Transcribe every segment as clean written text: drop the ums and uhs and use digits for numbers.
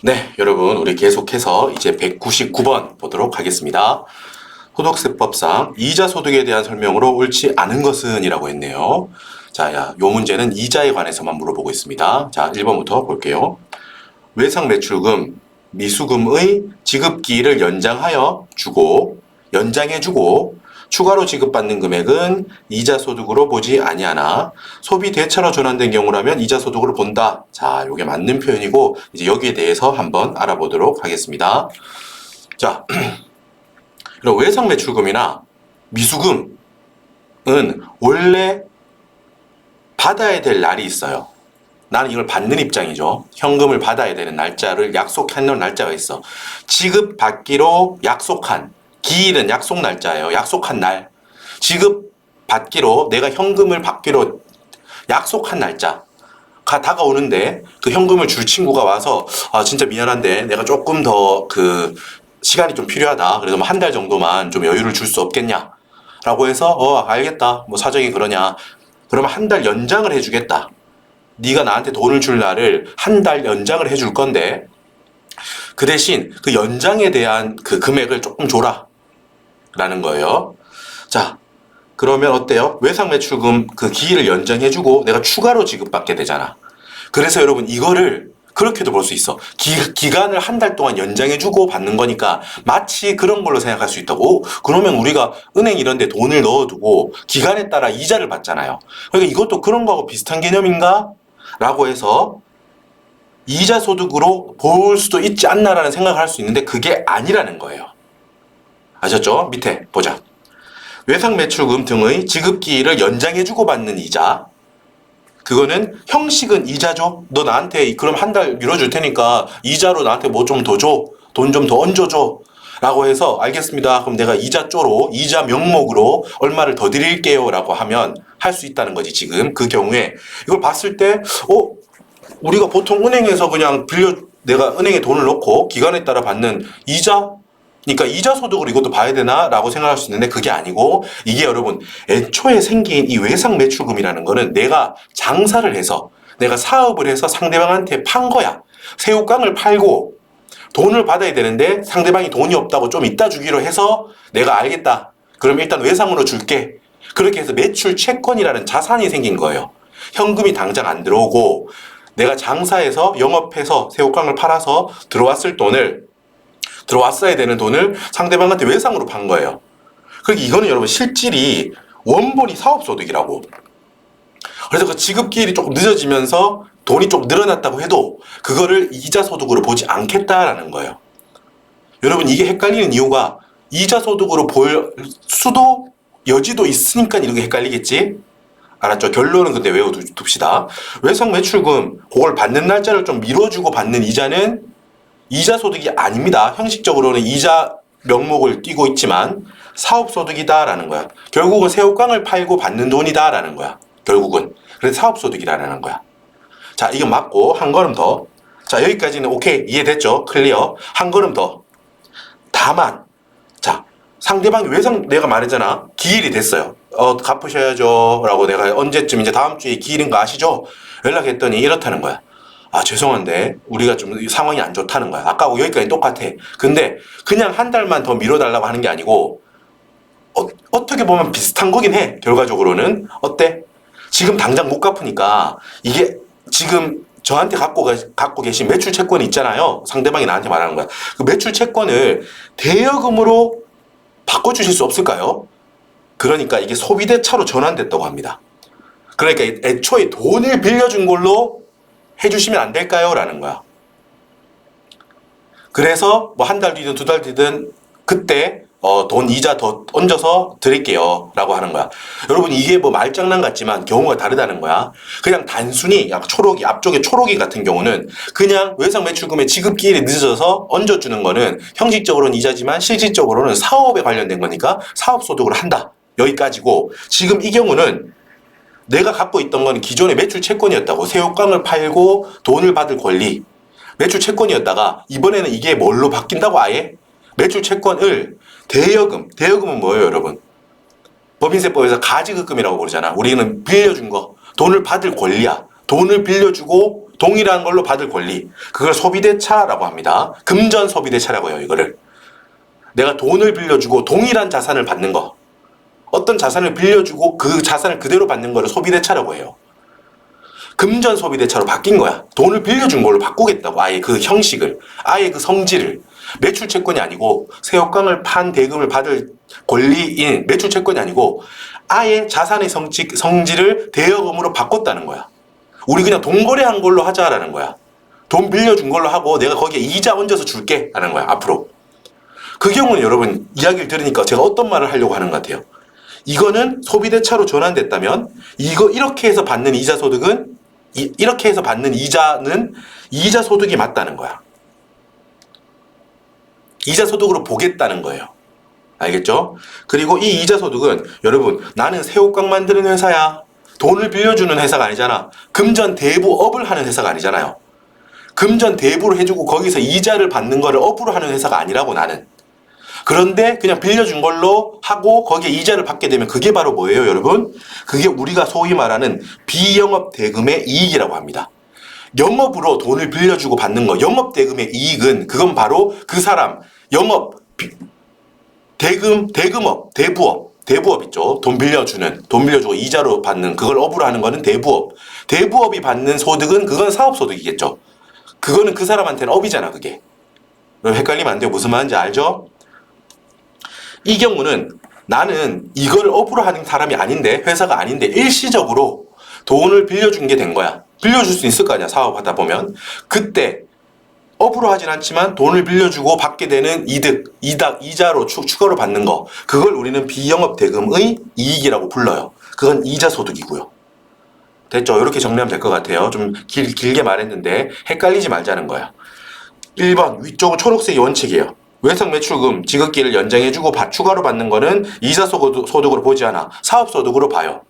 네, 여러분, 우리 계속해서 이제 199번 보도록 하겠습니다. 소득세법상 이자 소득에 대한 설명으로 옳지 않은 것은 이라고 했네요. 자, 요 문제는 이자에 관해서만 물어보고 있습니다. 자, 1번부터 볼게요. 외상매출금, 미수금의 지급기일을 연장해주고 추가로 지급받는 금액은 이자 소득으로 보지 아니하나 소비 대차로 전환된 경우라면 이자 소득으로 본다. 자, 요게 맞는 표현이고 이제 여기에 대해서 한번 알아보도록 하겠습니다. 자, 그럼 외상매출금이나 미수금은 원래 받아야 될 날이 있어요. 나는 이걸 받는 입장이죠. 현금을 받아야 되는 날짜를 약속하는 날짜가 있어. 지급받기로 약속한 기일은 약속 날짜예요. 약속한 날. 지급받기로 내가 현금을 받기로 약속한 날짜가 다가오는데 그 현금을 줄 친구가 와서 진짜 미안한데 내가 조금 더 시간이 좀 필요하다. 그래도 한 달 정도만 좀 여유를 줄 수 없겠냐? 라고 해서 알겠다. 뭐 사정이 그러냐. 그러면 한 달 연장을 해주겠다. 네가 나한테 돈을 줄 날을 한 달 연장을 해줄 건데 그 대신 그 연장에 대한 그 금액을 조금 줘라 라는 거예요. 자, 그러면 어때요? 외상매출금 그 기일을 연장해주고 내가 추가로 지급받게 되잖아. 그래서 여러분 이거를 그렇게도 볼 수 있어. 기간을 한 달 동안 연장해주고 받는 거니까 마치 그런 걸로 생각할 수 있다고. 그러면 우리가 은행 이런 데 돈을 넣어두고 기간에 따라 이자를 받잖아요. 그러니까 이것도 그런 거하고 비슷한 개념인가? 라고 해서 이자 소득으로 볼 수도 있지 않나라는 생각을 할 수 있는데 그게 아니라는 거예요. 아셨죠? 밑에 보자. 외상매출금 등의 지급기일을 연장해주고 받는 이자. 그거는 형식은 이자죠. 너 나한테 그럼 한 달 밀어줄 테니까 이자로 나한테 뭐 좀 더 줘. 돈 좀 더 얹어줘. 라고 해서 알겠습니다. 그럼 내가 이자 명목으로 얼마를 더 드릴게요. 라고 하면 할 수 있다는 거지. 지금 그 경우에 이걸 봤을 때 우리가 보통 은행에서 그냥 내가 은행에 돈을 넣고 기간에 따라 받는 이자? 그러니까 이자 소득으로 이것도 봐야 되나? 라고 생각할 수 있는데 그게 아니고 이게 여러분 애초에 생긴 이 외상매출금이라는 거는 내가 장사를 해서 내가 사업을 해서 상대방한테 판 거야. 새우깡을 팔고 돈을 받아야 되는데 상대방이 돈이 없다고 좀 이따 주기로 해서 내가 알겠다. 그럼 일단 외상으로 줄게. 그렇게 해서 매출 채권이라는 자산이 생긴 거예요. 현금이 당장 안 들어오고 내가 장사해서 영업해서 새우깡을 팔아서 들어왔어야 되는 돈을 상대방한테 외상으로 판 거예요. 그러니까 이거는 여러분 실질이 원본이 사업소득이라고. 그래서 그 지급기일이 조금 늦어지면서 돈이 좀 늘어났다고 해도 그거를 이자 소득으로 보지 않겠다라는 거예요. 여러분 이게 헷갈리는 이유가 이자 소득으로 볼 수도 여지도 있으니까 이렇게 헷갈리겠지? 알았죠? 결론은 근데 외워둡시다. 외상매출금 그걸 받는 날짜를 좀 미뤄주고 받는 이자는 이자 소득이 아닙니다. 형식적으로는 이자 명목을 띄고 있지만 사업소득이다라는 거야. 결국은 새우깡을 팔고 받는 돈이다라는 거야. 결국은. 그래서 사업소득이라는 거야. 자, 이건 맞고 한 걸음 더. 자, 여기까지는 오케이. 이해됐죠? 클리어. 한 걸음 더. 다만 자, 상대방이 내가 말했잖아. 기일이 됐어요. 갚으셔야죠. 라고 내가 언제쯤 이제 다음 주에 기일인 거 아시죠? 연락했더니 이렇다는 거야. 죄송한데 우리가 좀 상황이 안 좋다는 거야. 아까하고 여기까지 똑같아. 근데 그냥 한 달만 더 미뤄달라고 하는 게 아니고 어떻게 보면 비슷한 거긴 해. 결과적으로는. 어때? 지금 당장 못 갚으니까 이게 지금 저한테 갖고 계신 매출 채권이 있잖아요. 상대방이 나한테 말하는 거야. 그 매출 채권을 대여금으로 바꿔주실 수 없을까요? 그러니까 이게 소비대차로 전환됐다고 합니다. 그러니까 애초에 돈을 빌려준 걸로 해주시면 안 될까요? 라는 거야. 그래서 뭐 한 달 뒤든 두 달 뒤든 그때 돈 이자 더 얹어서 드릴게요. 라고 하는 거야. 여러분 이게 뭐 말장난 같지만 경우가 다르다는 거야. 그냥 단순히 앞쪽에 초록이 같은 경우는 그냥 외상매출금의 지급기일이 늦어져서 얹어주는 거는 형식적으로는 이자지만 실질적으로는 사업에 관련된 거니까 사업소득으로 한다. 여기까지고 지금 이 경우는 내가 갖고 있던 건 기존의 매출 채권이었다고. 새우깡을 팔고 돈을 받을 권리. 매출 채권이었다가 이번에는 이게 뭘로 바뀐다고 아예? 매출 채권을 대여금은 뭐예요 여러분? 법인세법에서 가지급금이라고 부르잖아. 우리는 빌려준 거. 돈을 받을 권리야. 돈을 빌려주고 동일한 걸로 받을 권리. 그걸 소비대차라고 합니다. 금전 소비대차라고 해요, 이거를. 내가 돈을 빌려주고 동일한 자산을 받는 거. 어떤 자산을 빌려주고 그 자산을 그대로 받는 거를 소비대차라고 해요. 금전 소비대차로 바뀐 거야. 돈을 빌려준 걸로 바꾸겠다고. 아예 그 형식을. 아예 그 성질을. 매출 채권이 아니고 새우깡을 판 대금을 받을 권리인 매출 채권이 아니고 아예 자산의 성질을 대여금으로 바꿨다는 거야. 우리 그냥 돈 거래한 걸로 하자라는 거야. 돈 빌려준 걸로 하고 내가 거기에 이자 얹어서 줄게 라는 거야. 앞으로. 그 경우는 여러분 이야기를 들으니까 제가 어떤 말을 하려고 하는 것 같아요. 이거는 소비대차로 전환됐다면 이거 이렇게 해서 받는 이자 소득은 이렇게 해서 받는 이자는 이자 소득이 맞다는 거야. 이자 소득으로 보겠다는 거예요. 알겠죠? 그리고 이 이자 소득은 여러분 나는 새우깡 만드는 회사야. 돈을 빌려주는 회사가 아니잖아. 금전 대부업을 하는 회사가 아니잖아요. 금전 대부를 해주고 거기서 이자를 받는 거를 업으로 하는 회사가 아니라고 나는. 그런데 그냥 빌려준 걸로 하고 거기에 이자를 받게 되면 그게 바로 뭐예요, 여러분? 그게 우리가 소위 말하는 비영업 대금의 이익이라고 합니다. 영업으로 돈을 빌려주고 받는 거, 영업 대금의 이익은 그건 바로 그 사람 영업 대금업, 대부업 있죠. 돈 빌려주고 이자로 받는 그걸 업으로 하는 거는 대부업. 대부업이 받는 소득은 그건 사업소득이겠죠. 그거는 그 사람한테는 업이잖아, 그게. 헷갈리면 안 돼요. 무슨 말인지 알죠? 이 경우는 나는 이걸 업으로 하는 사람이 아닌데, 회사가 아닌데 일시적으로 돈을 빌려준 게 된 거야. 빌려줄 수 있을 거 아니야, 사업하다 보면. 그때 업으로 하진 않지만 돈을 빌려주고 받게 되는 이자로 추가로 받는 거. 그걸 우리는 비영업 대금의 이익이라고 불러요. 그건 이자 소득이고요. 됐죠? 이렇게 정리하면 될 것 같아요. 좀 길게 말했는데 헷갈리지 말자는 거야. 1번 위쪽은 초록색이 원칙이에요. 외상 매출금 지급기를 연장해주고 추가로 받는 거는 이자 소득으로 보지 않아. 사업소득으로 봐요.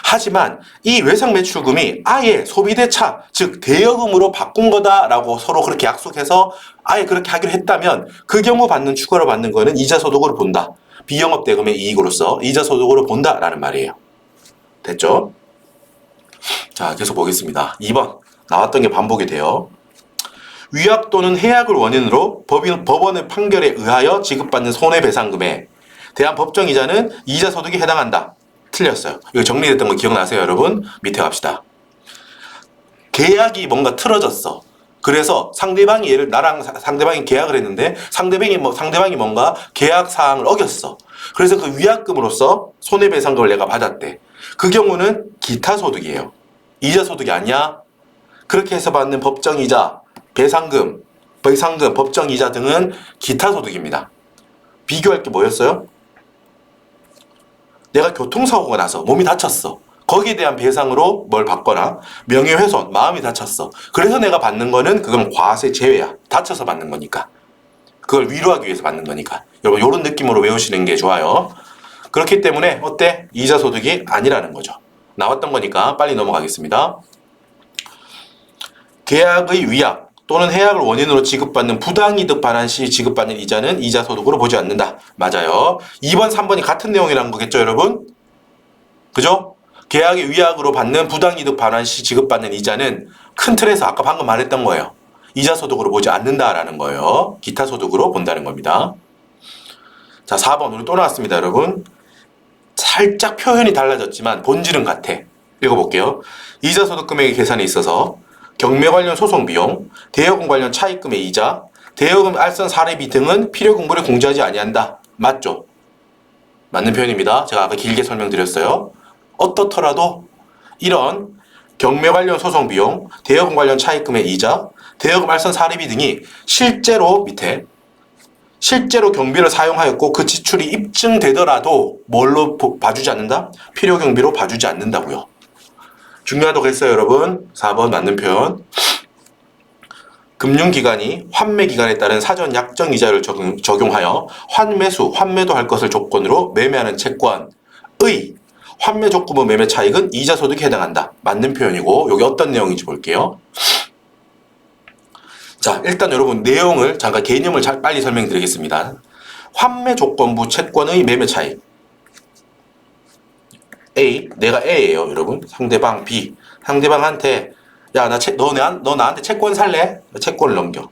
하지만 이 외상 매출금이 아예 소비대차, 즉 대여금으로 바꾼 거다라고 서로 그렇게 약속해서 아예 그렇게 하기로 했다면 그 경우 추가로 받는 거는 이자 소득으로 본다. 비영업 대금의 이익으로서 이자 소득으로 본다라는 말이에요. 됐죠? 자, 계속 보겠습니다. 2번 나왔던 게 반복이 돼요. 위약 또는 해약을 원인으로 법원의 판결에 의하여 지급받는 손해배상금에 대한 법정이자는 이자 소득에 해당한다. 틀렸어요. 이거 정리됐던 거 기억나세요, 여러분? 밑에 갑시다. 계약이 뭔가 틀어졌어. 그래서 상대방이 나랑 상대방이 계약을 했는데 상대방이 뭔가 계약 사항을 어겼어. 그래서 그 위약금으로서 손해배상금을 내가 받았대. 그 경우는 기타 소득이에요. 이자 소득이 아니야. 그렇게 해서 받는 법정이자, 배상금, 법정이자 등은 기타 소득입니다. 비교할 게 뭐였어요? 내가 교통사고가 나서 몸이 다쳤어. 거기에 대한 배상으로 뭘 받거나 명예훼손, 마음이 다쳤어. 그래서 내가 받는 거는 그건 과세 제외야. 다쳐서 받는 거니까. 그걸 위로하기 위해서 받는 거니까. 여러분 이런 느낌으로 외우시는 게 좋아요. 그렇기 때문에 어때? 이자 소득이 아니라는 거죠. 나왔던 거니까 빨리 넘어가겠습니다. 계약의 위약 또는 해약을 원인으로 지급받는 부당이득 반환 시 지급받는 이자는 이자 소득으로 보지 않는다. 맞아요. 2번, 3번이 같은 내용이라는 거겠죠, 여러분? 그죠? 계약의 위약으로 받는 부당이득 반환 시 지급받는 이자는 큰 틀에서 아까 방금 말했던 거예요. 이자 소득으로 보지 않는다라는 거예요. 기타 소득으로 본다는 겁니다. 자, 4번 우리 또 나왔습니다, 여러분. 살짝 표현이 달라졌지만 본질은 같아. 읽어볼게요. 이자 소득 금액의 계산에 있어서 경매 관련 소송 비용, 대여금 관련 차입금의 이자, 대여금 알선 사례비 등은 필요 공부를 공제하지 아니한다. 맞죠? 맞는 표현입니다. 제가 아까 길게 설명드렸어요. 어떻더라도 이런 경매 관련 소송 비용, 대여금 관련 차입금의 이자, 대여금 알선 사례비 등이 실제로 경비를 사용하였고 그 지출이 입증되더라도 뭘로 봐주지 않는다? 필요 경비로 봐주지 않는다고요. 중요하다고 했어요, 여러분. 4번 맞는 표현. 금융기관이 환매기간에 따른 사전 약정이자를 적용하여 환매도 할 것을 조건으로 매매하는 채권의 환매 조건부 매매 차익은 이자 소득에 해당한다. 맞는 표현이고 여기 어떤 내용인지 볼게요. 자, 일단 여러분 내용을 잠깐 개념을 빨리 설명드리겠습니다. 환매 조건부 채권의 매매 차익. A, 내가 A예요, 여러분. 상대방 B. 상대방한테 야, 너 나한테 채권 살래? 채권을 넘겨.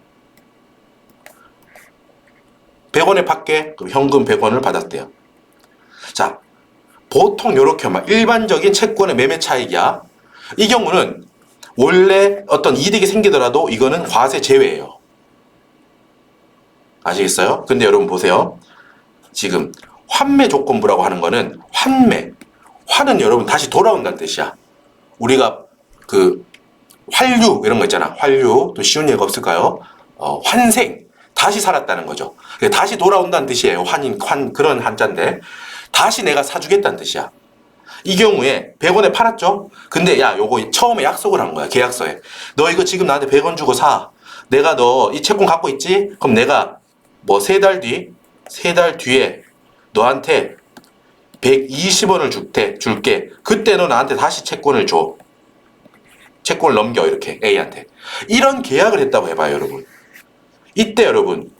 100원에 팔게. 그럼 현금 100원을 받았대요. 자, 보통 요렇게 막 일반적인 채권의 매매 차익이야. 이 경우는 원래 어떤 이득이 생기더라도 이거는 과세 제외예요. 아시겠어요? 근데 여러분 보세요. 지금 환매 조건부라고 하는 거는 환은 여러분 다시 돌아온다는 뜻이야. 우리가 그 환류 이런 거 있잖아. 환류 또 쉬운 예가 없을까요? 환생 다시 살았다는 거죠. 다시 돌아온다는 뜻이에요. 그런 한자인데 다시 내가 사주겠다는 뜻이야. 이 경우에 100원에 팔았죠? 근데 야, 요거 처음에 약속을 한 거야. 계약서에. 너 이거 지금 나한테 100원 주고 사. 내가 너 이 채권 갖고 있지? 그럼 내가 뭐 3달 뒤에 너한테 120원을 줄게. 그때 너 나한테 다시 채권을 줘. 채권을 넘겨, 이렇게 A한테. 이런 계약을 했다고 해봐요, 여러분. 이때 여러분,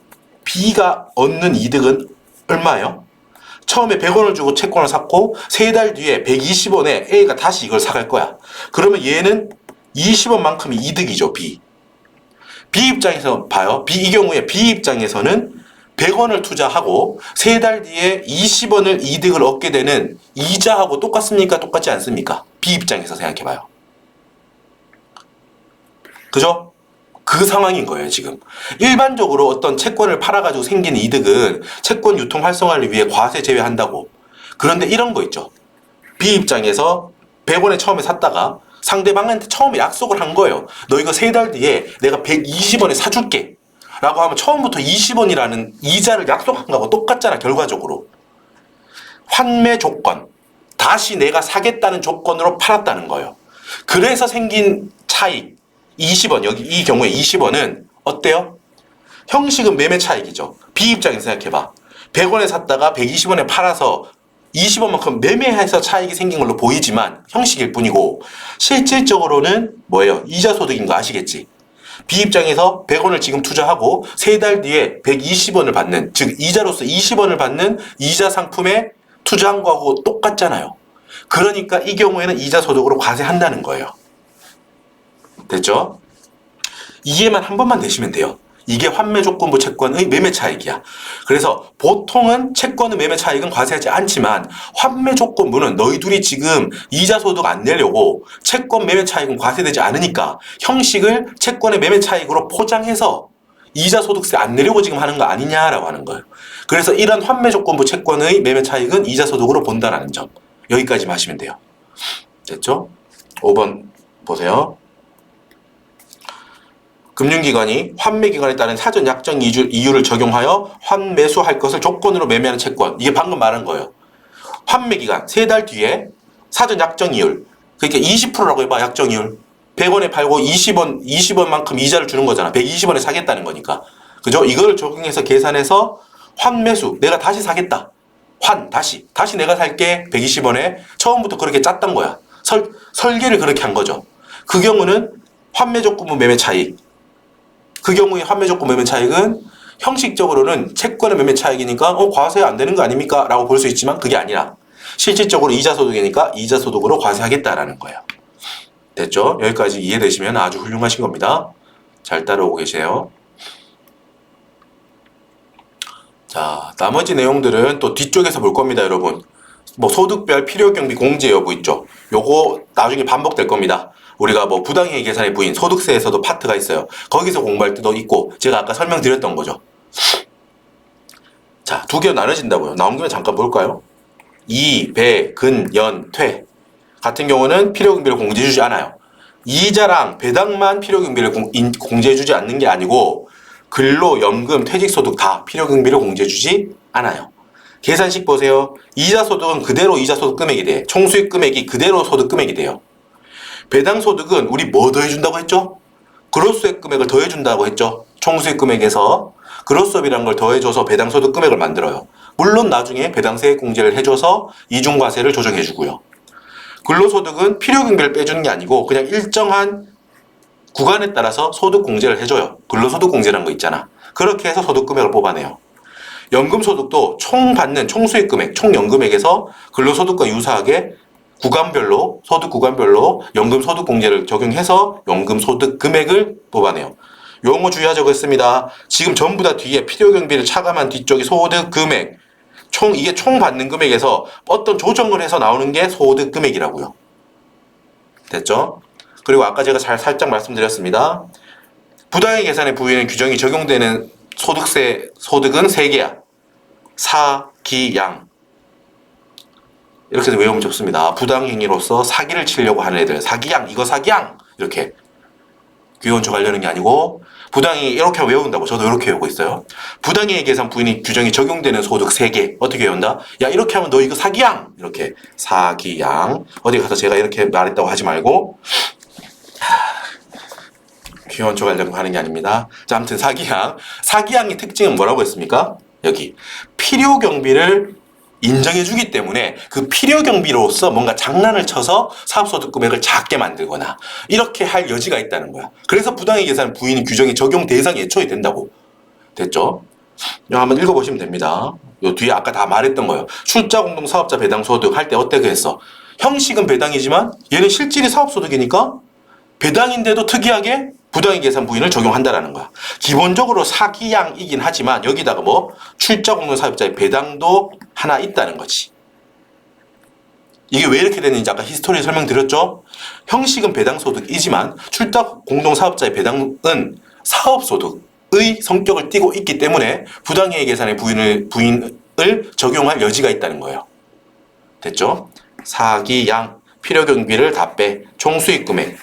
B가 얻는 이득은 얼마예요? 처음에 100원을 주고 채권을 샀고 3달 뒤에 120원에 A가 다시 이걸 사갈 거야. 그러면 얘는 20원만큼이 이득이죠, B. B 입장에서 봐요. 이 경우에 B 입장에서는 100원을 투자하고 3달 뒤에 20원을 이득을 얻게 되는 이자하고 똑같습니까? 똑같지 않습니까? B 입장에서 생각해봐요. 그죠? 그 상황인 거예요, 지금. 일반적으로 어떤 채권을 팔아가지고 생기는 이득은 채권 유통 활성화를 위해 과세 제외한다고. 그런데 이런 거 있죠. B 입장에서 100원에 처음에 샀다가 상대방한테 처음에 약속을 한 거예요. 너 이거 3달 뒤에 내가 120원에 사줄게. 라고 하면 처음부터 20원이라는 이자를 약속한 거하고 똑같잖아, 결과적으로. 환매 조건. 다시 내가 사겠다는 조건으로 팔았다는 거예요. 그래서 생긴 차익. 20원, 여기 이 경우에 20원은 어때요? 형식은 매매 차익이죠. B 입장에서 생각해봐. 100원에 샀다가 120원에 팔아서 20원만큼 매매해서 차익이 생긴 걸로 보이지만 형식일 뿐이고 실질적으로는 뭐예요? 이자 소득인 거 아시겠지? B 입장에서 100원을 지금 투자하고 3달 뒤에 120원을 받는, 즉 이자로서 20원을 받는 이자 상품에 투자한 거하고 똑같잖아요. 그러니까 이 경우에는 이자 소득으로 과세한다는 거예요. 됐죠? 이해만 한 번만 되시면 돼요. 이게 환매조건부 채권의 매매 차익이야. 그래서 보통은 채권의 매매 차익은 과세하지 않지만 환매조건부는 너희 둘이 지금 이자 소득 안 내려고 채권 매매 차익은 과세되지 않으니까 형식을 채권의 매매 차익으로 포장해서 이자 소득세 안 내려고 지금 하는 거 아니냐라고 하는 거예요. 그래서 이런 환매조건부 채권의 매매 차익은 이자 소득으로 본다라는 점. 여기까지만 하시면 돼요. 됐죠? 5번 보세요. 금융기관이 환매기관에 따른 사전 약정 이유를 적용하여 환매수할 것을 조건으로 매매하는 채권. 이게 방금 말한 거예요. 환매기간 3달 뒤에 사전 약정 이율. 그러니까 20%라고 해봐, 약정 이율. 100원에 팔고 20원만큼 이자를 주는 거잖아. 120원에 사겠다는 거니까. 그죠? 이걸 적용해서 계산해서 환매수. 내가 다시 사겠다. 다시 내가 살게. 120원에. 처음부터 그렇게 짰던 거야. 설계를 그렇게 한 거죠. 그 경우는 환매조건부 매매 차익. 그 경우에 환매조건 매매 차익은 형식적으로는 채권의 매매 차익이니까 과세 안 되는 거 아닙니까? 라고 볼 수 있지만 그게 아니라 실질적으로 이자소득이니까 이자소득으로 과세하겠다라는 거예요. 됐죠? 여기까지 이해되시면 아주 훌륭하신 겁니다. 잘 따라오고 계세요. 자, 나머지 내용들은 또 뒤쪽에서 볼 겁니다, 여러분. 뭐 소득별 필요경비 공제 여부 있죠. 요거 나중에 반복될 겁니다. 우리가 뭐 부당이익 계산의 부인 소득세에서도 파트가 있어요. 거기서 공부할 때도 있고 제가 아까 설명드렸던 거죠. 자, 두 개로 나눠진다고요. 나온 김에 잠깐 볼까요? 이, 배, 근, 연, 퇴 같은 경우는 필요경비를 공제해주지 않아요. 이자랑 배당만 필요경비를 공제해주지 않는 게 아니고 근로, 연금, 퇴직소득 다 필요경비를 공제해주지 않아요. 계산식 보세요. 이자소득은 그대로 이자소득 금액이 돼. 총수익 금액이 그대로 소득 금액이 돼요. 배당소득은 우리 뭐 더해준다고 했죠? 그로스액 금액을 더해준다고 했죠? 총수익 금액에서 그로스업이라는 걸 더해줘서 배당소득 금액을 만들어요. 물론 나중에 배당세 공제를 해줘서 이중과세를 조정해주고요. 근로소득은 필요경비를 빼주는 게 아니고 그냥 일정한 구간에 따라서 소득 공제를 해줘요. 근로소득 공제라는 거 있잖아. 그렇게 해서 소득 금액을 뽑아내요. 연금소득도 총 받는 총수익 금액, 총연금액에서 근로소득과 유사하게 구간별로 소득 구간별로 연금소득공제를 적용해서 연금소득 금액을 뽑아내요. 용어 주의하자고 했습니다. 지금 전부 다 뒤에 필요경비를 차감한 뒤쪽이 소득 금액. 이게 총 받는 금액에서 어떤 조정을 해서 나오는 게 소득 금액이라고요. 됐죠? 그리고 아까 제가 살짝 말씀드렸습니다. 부당의 계산의 부위는 규정이 적용되는 소득은 3개야. 사, 기, 양. 이렇게 외우면 좋습니다. 부당행위로서 사기를 치려고 하는 애들. 사기양, 이거 사기양! 이렇게. 귀원초 가려는 게 아니고, 부당행위 이렇게 외운다고. 저도 이렇게 외우고 있어요. 부당행위 계산 부위 규정이 적용되는 소득 3개. 어떻게 외운다? 야, 이렇게 하면 너 이거 사기양! 이렇게. 사기양. 어디 가서 제가 이렇게 말했다고 하지 말고, 귀원초 가려고 하는 게 아닙니다. 자, 아무튼 사기양. 사기양의 특징은 뭐라고 했습니까? 여기. 필요 경비를 인정해주기 때문에 그 필요 경비로서 뭔가 장난을 쳐서 사업소득 금액을 작게 만들거나 이렇게 할 여지가 있다는 거야. 그래서 부당의 계산 부인 규정이 적용 대상이 애초에 된다고. 됐죠? 이거 한번 읽어보시면 됩니다. 요 뒤에 아까 다 말했던 거예요. 출자 공동 사업자 배당 소득 할 때 어떻게 했어? 형식은 배당이지만 얘는 실질이 사업소득이니까 배당인데도 특이하게 부당의 계산 부인을 적용한다라는 거야. 기본적으로 사기양이긴 하지만 여기다가 뭐 출자 공동 사업자의 배당도 하나 있다는 거지. 이게 왜 이렇게 됐는지 아까 히스토리 설명드렸죠? 형식은 배당소득이지만 출자 공동 사업자의 배당은 사업소득의 성격을 띠고 있기 때문에 부당의 계산의 부인을 적용할 여지가 있다는 거예요. 됐죠? 사기양, 필요경비를 다 빼, 총수익금액.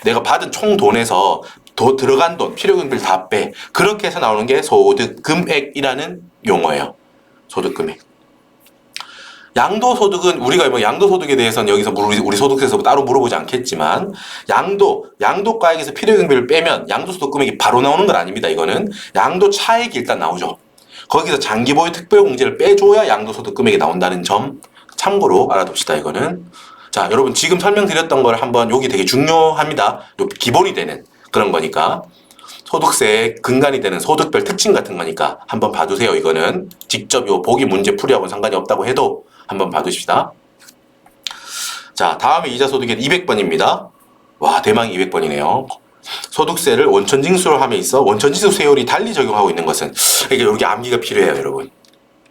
내가 받은 총 돈에서 들어간 돈, 필요경비를 다 빼. 그렇게 해서 나오는 게 소득금액이라는 용어예요. 소득금액. 양도소득은 우리가 뭐 양도소득에 대해서는 여기서 우리 소득세에서 따로 물어보지 않겠지만 양도가액에서 필요경비를 빼면 양도소득 금액이 바로 나오는 건 아닙니다. 이거는 양도 차액이 일단 나오죠. 거기서 장기보유 특별공제를 빼줘야 양도소득 금액이 나온다는 점 참고로 알아둡시다. 이거는. 자, 여러분 지금 설명드렸던 걸 한번 여기 되게 중요합니다. 기본이 되는 그런 거니까 소득세의 근간이 되는 소득별 특징 같은 거니까 한번 봐두세요. 이거는 직접 요 보기 문제 풀이하고는 상관이 없다고 해도 한번 봐두십시다. 자, 다음에 이자소득의 200번입니다. 와, 대망 200번이네요. 소득세를 원천징수로 함에 있어 원천징수 세율이 달리 적용하고 있는 것은 이게 여기 암기가 필요해요. 여러분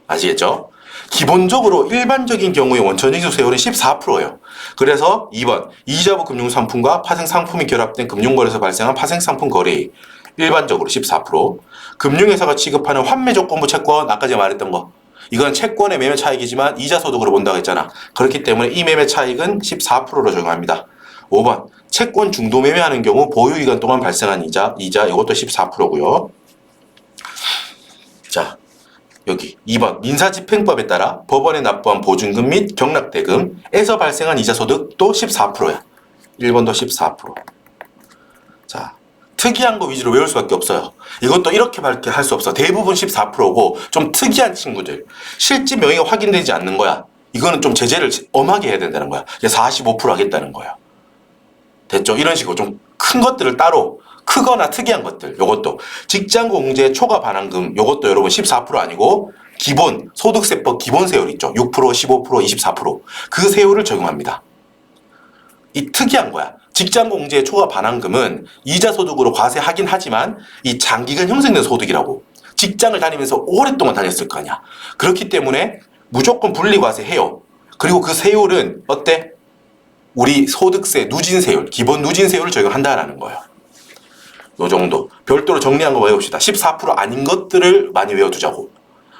아시겠죠? 기본적으로 일반적인 경우에 원천징수 세율은 14%예요. 그래서 2번 이자부 금융상품과 파생상품이 결합된 금융거래에서 발생한 파생상품 거래액 일반적으로 14%. 금융회사가 취급하는 환매조건부 채권 아까 제가 말했던 거 이건 채권의 매매 차익이지만 이자소득으로 본다고 했잖아. 그렇기 때문에 이 매매 차익은 14%로 적용합니다. 5번 채권 중도 매매하는 경우 보유기간 동안 발생한 이자 이것도 14%고요. 자, 여기 2번 민사집행법에 따라 법원에 납부한 보증금 및 경락대금에서 발생한 이자소득도 14%야. 1번도 14%. 자, 특이한 거 위주로 외울 수밖에 없어요. 이것도 이렇게밖에 할 수 없어. 대부분 14%고 좀 특이한 친구들 실질 명의가 확인되지 않는 거야. 이거는 좀 제재를 엄하게 해야 된다는 거야. 45% 하겠다는 거야. 됐죠? 이런 식으로 좀 큰 것들을 따로 크거나 특이한 것들 요것도 직장공제 초과 반환금 요것도 여러분 14% 아니고 기본 소득세법 기본 세율 있죠. 6%, 15%, 24%그 세율을 적용합니다. 이 특이한 거야. 직장공제 초과 반환금은 이자소득으로 과세하긴 하지만 이 장기간 형성된 소득이라고 직장을 다니면서 오랫동안 다녔을 거 아니야. 그렇기 때문에 무조건 분리과세해요. 그리고 그 세율은 어때? 우리 소득세 누진세율 기본 누진세율을 적용한다라는 거예요. 요 정도 별도로 정리한 거 외웁시다. 14% 아닌 것들을 많이 외워두자고.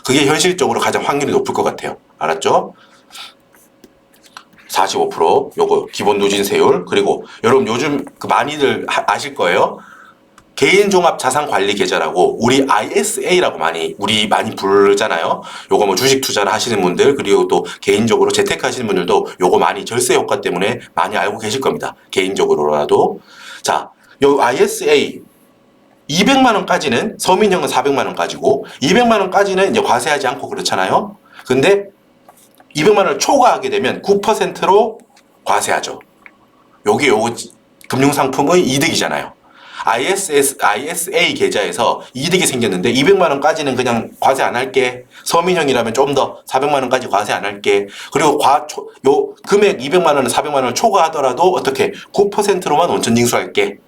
그게 현실적으로 가장 확률이 높을 것 같아요. 알았죠? 45% 요거 기본 누진세율. 그리고 여러분 요즘 많이들 아실 거예요. 개인종합자산관리계좌라고 우리 ISA라고 우리 많이 부르잖아요. 요거 뭐 주식 투자를 하시는 분들 그리고 또 개인적으로 재테크 하시는 분들도 요거 많이 절세 효과 때문에 많이 알고 계실 겁니다. 개인적으로라도. 자, 요 ISA 200만 원까지는 서민형은 400만 원까지고 200만 원까지는 이제 과세하지 않고 그렇잖아요. 근데 200만 원을 초과하게 되면 9%로 과세하죠. 요거 금융상품의 이득이잖아요. ISA 계좌에서 이득이 생겼는데 200만 원까지는 그냥 과세 안 할게. 서민형이라면 좀 더 400만 원까지 과세 안 할게. 그리고 요 금액 200만 원은 400만 원을 초과하더라도 어떻게 9%로만 원천 징수할게.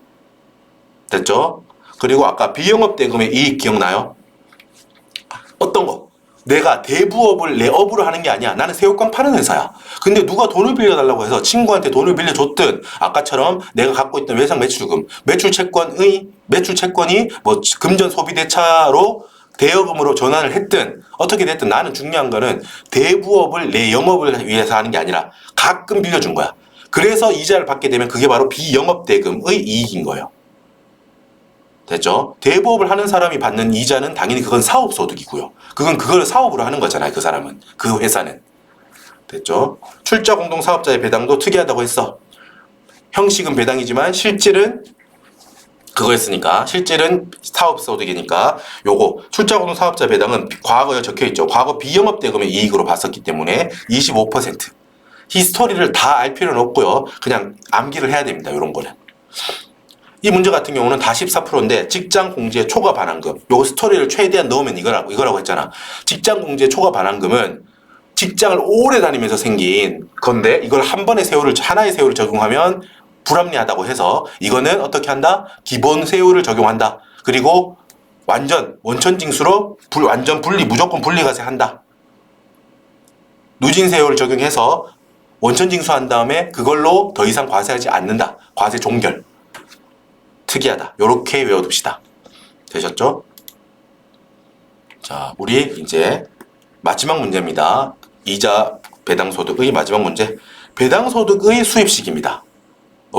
됐죠? 그리고 아까 비영업 대금의 이익 기억나요? 어떤 거? 내가 대부업을 내 업으로 하는 게 아니야. 나는 새우깡 파는 회사야. 근데 누가 돈을 빌려달라고 해서 친구한테 돈을 빌려줬든 아까처럼 내가 갖고 있던 외상 매출금, 매출 채권이 뭐 금전 소비 대차로 대여금으로 전환을 했든 어떻게 됐든 나는 중요한 거는 대부업을 내 영업을 위해서 하는 게 아니라 가끔 빌려준 거야. 그래서 이자를 받게 되면 그게 바로 비영업 대금의 이익인 거예요. 됐죠? 대부업을 하는 사람이 받는 이자는 당연히 그건 사업소득이고요. 그걸 사업으로 하는 거잖아요. 그 사람은. 그 회사는. 됐죠? 출자 공동사업자의 배당도 특이하다고 했어. 형식은 배당이지만 실질은 그거였으니까 실질은 사업소득이니까 요거 출자 공동사업자 배당은 과거에 적혀있죠. 과거 비영업 대금의 이익으로 봤었기 때문에 25%. 히스토리를 다 알 필요는 없고요. 그냥 암기를 해야 됩니다. 요런 거는. 이 문제 같은 경우는 다 14%인데 직장 공제 초과 반환금. 요거 스토리를 최대한 넣으면 이거라고 했잖아. 직장 공제 초과 반환금은 직장을 오래 다니면서 생긴 건데 이걸 하나의 세율을 적용하면 불합리하다고 해서 이거는 어떻게 한다? 기본 세율을 적용한다. 그리고 완전 원천 징수로 완전 분리 무조건 분리과세 한다. 누진 세율을 적용해서 원천 징수한 다음에 그걸로 더 이상 과세하지 않는다. 과세 종결. 특이하다. 요렇게 외워둡시다. 되셨죠? 자, 우리 이제 마지막 문제입니다. 이자 배당소득의 마지막 문제. 배당소득의 수입식입니다.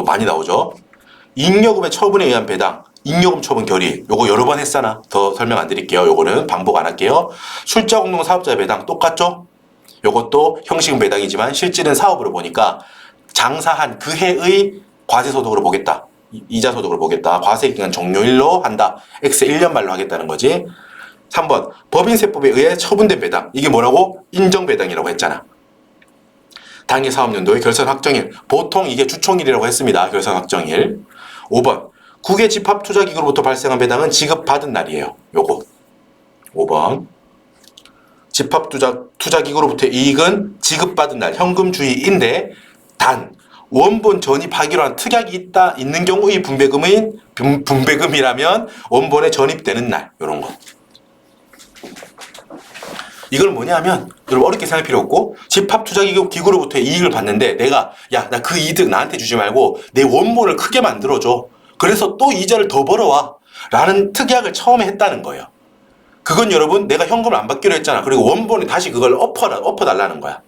많이 나오죠? 잉여금의 처분에 의한 배당, 잉여금 처분 결의. 요거 여러 번 했잖아. 더 설명 안 드릴게요. 요거는 반복 안 할게요. 출자 공동 사업자의 배당 똑같죠? 요것도 형식은 배당이지만 실질은 사업으로 보니까 장사한 그 해의 과세소득으로 보겠다. 이자 소득을 보겠다. 과세기간 종료일로 한다. X 1년 말로 하겠다는 거지. 3번 법인세법에 의해 처분된 배당. 이게 뭐라고? 인정배당이라고 했잖아. 당해 사업연도의 결산 확정일. 보통 이게 주총일이라고 했습니다. 결산 확정일. 5번 국외 집합투자기구로부터 발생한 배당은 지급받은 날이에요. 요거 5번 집합투자기구로부터 이익은 지급받은 날 현금주의인데 단 원본 전입하기로 한 특약이 있는 경우의 분배금이라면 원본에 전입되는 날, 요런 거. 이걸 뭐냐면, 여러분 어렵게 생각할 필요 없고, 집합투자기구로부터 이익을 받는데, 내가, 야, 나 그 이득 나한테 주지 말고, 내 원본을 크게 만들어줘. 그래서 또 이자를 더 벌어와. 라는 특약을 처음에 했다는 거예요. 그건 여러분, 내가 현금을 안 받기로 했잖아. 그리고 원본에 다시 그걸 엎어달라는 거야.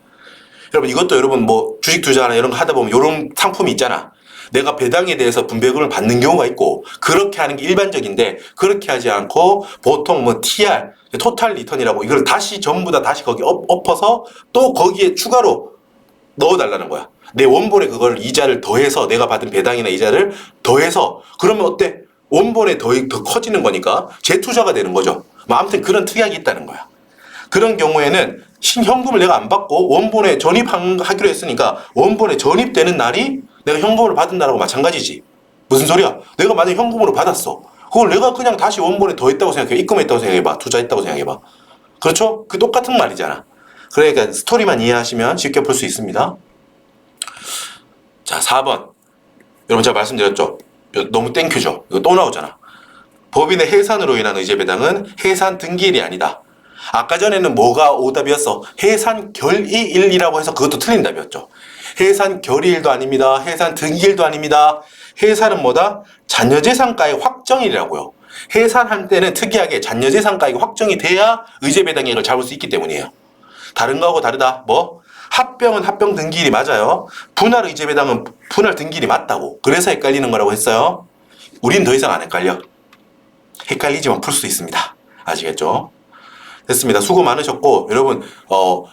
여러분 이것도 여러분 뭐 주식 투자나 이런 거 하다 보면 이런 상품이 있잖아. 내가 배당에 대해서 분배금을 받는 경우가 있고 그렇게 하는 게 일반적인데 그렇게 하지 않고 보통 뭐 TR, 토탈 리턴이라고 이걸 다시 전부 다 다시 거기 엎어서 또 거기에 추가로 넣어달라는 거야. 내 원본에 그걸 이자를 더해서 내가 받은 배당이나 이자를 더해서 그러면 어때? 원본에 더 커지는 거니까 재투자가 되는 거죠. 뭐 아무튼 그런 특약이 있다는 거야. 그런 경우에는 현금을 내가 안 받고 원본에 전입하기로 했으니까 원본에 전입되는 날이 내가 현금을 받은 날하고 마찬가지지. 무슨 소리야? 내가 만약에 현금으로 받았어. 그걸 내가 그냥 다시 원본에 더했다고 생각해. 입금했다고 생각해봐. 투자했다고 생각해봐. 그렇죠? 그 똑같은 말이잖아. 그러니까 스토리만 이해하시면 쉽게 풀 수 있습니다. 자, 4번. 여러분 제가 말씀드렸죠? 너무 땡큐죠? 이거 또 나오잖아. 법인의 해산으로 인한 의제배당은 해산 등기일이 아니다. 아까 전에는 뭐가 오답이었어? 해산 결의일이라고 해서 그것도 틀린 답이었죠. 해산 결의일도 아닙니다. 해산 등기일도 아닙니다. 해산은 뭐다? 잔여재산가액 확정일이라고요. 해산할 때는 특이하게 잔여재산가액이 확정이 돼야 의제배당액을 잡을 수 있기 때문이에요. 다른 거하고 다르다. 뭐? 합병은 합병 등기일이 맞아요. 분할 의제배당은 분할 등기일이 맞다고. 그래서 헷갈리는 거라고 했어요. 우린 더 이상 안 헷갈려. 헷갈리지만 풀 수 있습니다. 아시겠죠? 됐습니다. 수고 많으셨고 여러분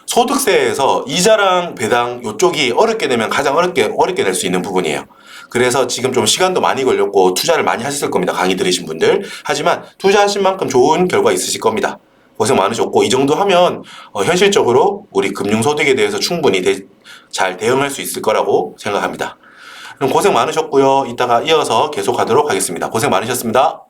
소득세에서 이자랑 배당 이쪽이 어렵게 되면 가장 어렵게 낼 수 있는 부분이에요. 그래서 지금 좀 시간도 많이 걸렸고 투자를 많이 하셨을 겁니다. 강의 들으신 분들. 하지만 투자하신 만큼 좋은 결과 있으실 겁니다. 고생 많으셨고 이 정도 하면 현실적으로 우리 금융소득에 대해서 충분히 잘 대응할 수 있을 거라고 생각합니다. 그럼 고생 많으셨고요. 이따가 이어서 계속하도록 하겠습니다. 고생 많으셨습니다.